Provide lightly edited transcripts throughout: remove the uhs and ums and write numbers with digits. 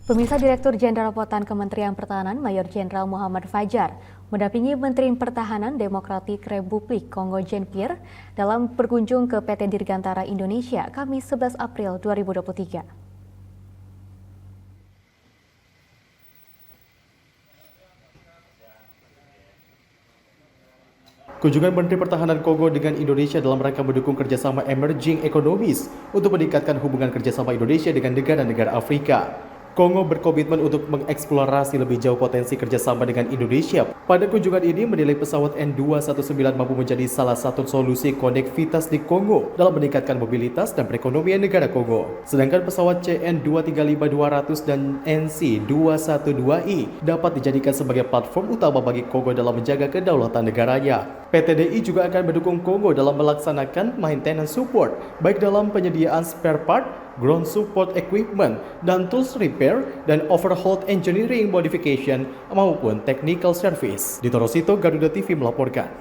Pemirsa Direktur Jenderal Potan Kementerian Pertahanan Mayor Jenderal Muhammad Fajar mendampingi Menteri Pertahanan Demokratik Republik Kongo Jean-Pierre dalam berkunjung ke PT Dirgantara Indonesia Kamis 11 April 2023. Kunjungan Menteri Pertahanan Kongo dengan Indonesia dalam rangka mendukung kerjasama emerging economies untuk meningkatkan hubungan kerjasama Indonesia dengan negara-negara Afrika. Kongo berkomitmen untuk mengeksplorasi lebih jauh potensi kerjasama dengan Indonesia. Pada kunjungan ini menilai pesawat N219 mampu menjadi salah satu solusi konektivitas di Kongo dalam meningkatkan mobilitas dan perekonomian negara Kongo. Sedangkan pesawat CN235-200 dan NC212I dapat dijadikan sebagai platform utama bagi Kongo dalam menjaga kedaulatan negaranya. PTDI juga akan mendukung Kongo dalam melaksanakan maintenance support, baik dalam penyediaan spare part, ground support equipment, dan tools repair, dan overhaul engineering modification, maupun technical service. Dito Rosito, Garuda TV melaporkan.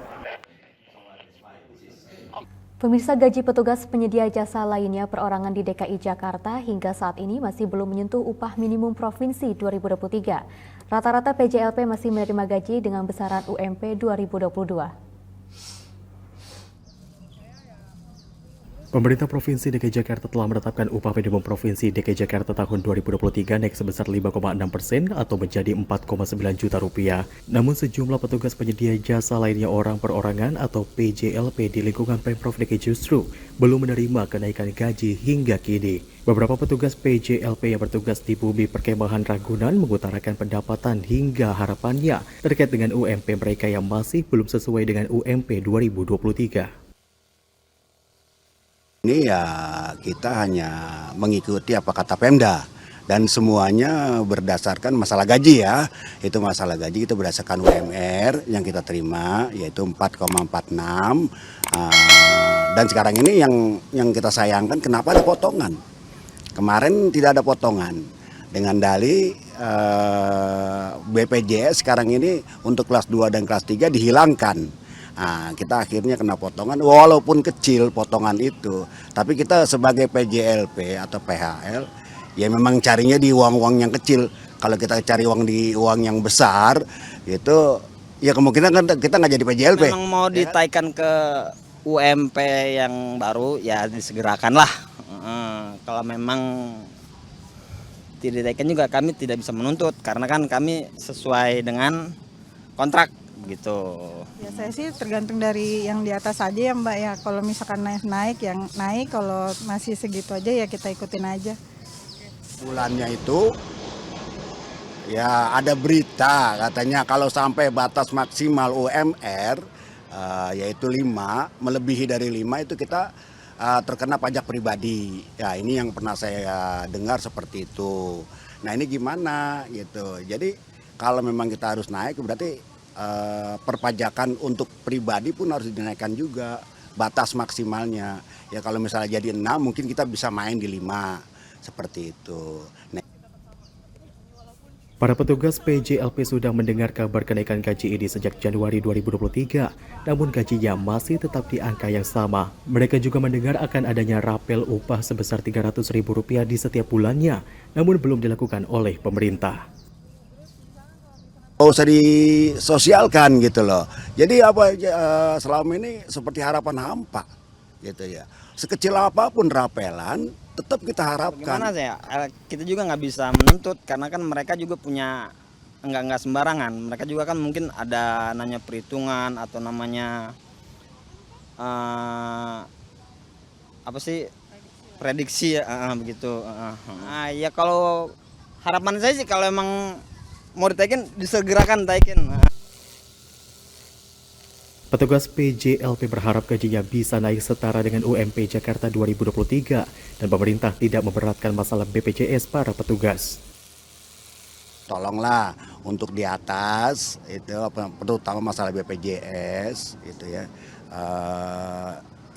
Pemirsa, gaji petugas penyedia jasa lainnya perorangan di DKI Jakarta hingga saat ini masih belum menyentuh upah minimum provinsi 2023. Rata-rata PJLP masih menerima gaji dengan besaran UMP 2022. Pemerintah Provinsi DKI Jakarta telah menetapkan upah minimum Provinsi DKI Jakarta tahun 2023 naik sebesar 5,6% atau menjadi 4,9 juta rupiah. Namun sejumlah petugas penyedia jasa lainnya orang perorangan atau PJLP di lingkungan Pemprov DKI justru belum menerima kenaikan gaji hingga kini. Beberapa petugas PJLP yang bertugas di Bumi Perkemahan Ragunan mengutarakan pendapatan hingga harapannya terkait dengan UMP mereka yang masih belum sesuai dengan UMP 2023. Ini ya kita hanya mengikuti apa kata Pemda dan semuanya berdasarkan masalah gaji ya. Itu masalah gaji itu berdasarkan UMR yang kita terima yaitu 4,46 dan sekarang ini yang kita sayangkan kenapa ada potongan. Kemarin tidak ada potongan dengan dalih BPJS sekarang ini untuk kelas 2 dan kelas 3 dihilangkan. Nah, kita akhirnya kena potongan walaupun kecil potongan itu, tapi kita sebagai PJLP atau PHL ya memang carinya di uang-uang yang kecil. Kalau kita cari uang di uang yang besar itu ya kemungkinan kan kita nggak jadi PJLP. Memang mau ditaikkan ke UMP yang baru ya disegerakan lah. Kalau memang tidak ditaikkan juga kami tidak bisa menuntut karena kan kami sesuai dengan kontrak gitu. Ya saya sih tergantung dari yang di atas aja ya Mbak ya. Kalau misalkan naik yang naik, kalau masih segitu aja ya kita ikutin aja. Bulannya itu ya ada berita katanya kalau sampai batas maksimal UMR yaitu 5, melebihi dari 5 itu kita terkena pajak pribadi. Ya ini yang pernah saya dengar seperti itu. Nah ini gimana gitu. Jadi kalau memang kita harus naik berarti perpajakan untuk pribadi pun harus dinaikkan juga batas maksimalnya. Ya kalau misalnya jadi 6 mungkin kita bisa main di 5 seperti itu. Para petugas PJLP sudah mendengar kabar kenaikan gaji ini sejak Januari 2023, namun gajinya masih tetap di angka yang sama. Mereka juga mendengar akan adanya rapel upah sebesar Rp300.000 di setiap bulannya, namun belum dilakukan oleh pemerintah. Oh, usah disosialkan gitu loh. Jadi apa selama ini seperti harapan hampa gitu ya. Sekecil apapun rapelan tetap kita harapkan. Gimana sih ya? Kita juga nggak bisa menuntut karena kan mereka juga punya nggak sembarangan. Mereka juga kan mungkin ada nanya perhitungan atau namanya apa sih prediksi ya begitu. Ya kalau harapan saya sih kalau emang mau ditaikin disegerakan taikin. Petugas PJLP berharap gajinya bisa naik setara dengan UMP Jakarta 2023 dan pemerintah tidak memberatkan masalah BPJS para petugas. Tolonglah untuk di atas itu terutama masalah BPJS itu ya.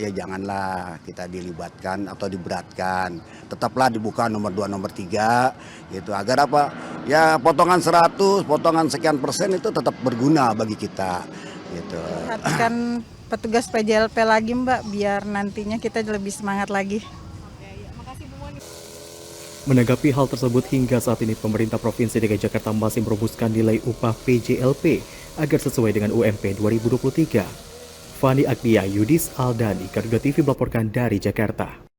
Ya janganlah kita dilibatkan atau diberatkan. Tetaplah dibuka nomor 2, nomor 3 gitu agar apa? Ya potongan 100, potongan sekian persen itu tetap berguna bagi kita gitu. Perhatikan petugas PJLP lagi Mbak biar nantinya kita lebih semangat lagi. Menanggapi hal tersebut, hingga saat ini pemerintah Provinsi DKI Jakarta masih merumuskan nilai upah PJLP agar sesuai dengan UMP 2023. Fani Agnia, Yudis Aldani, Garuda TV melaporkan dari Jakarta.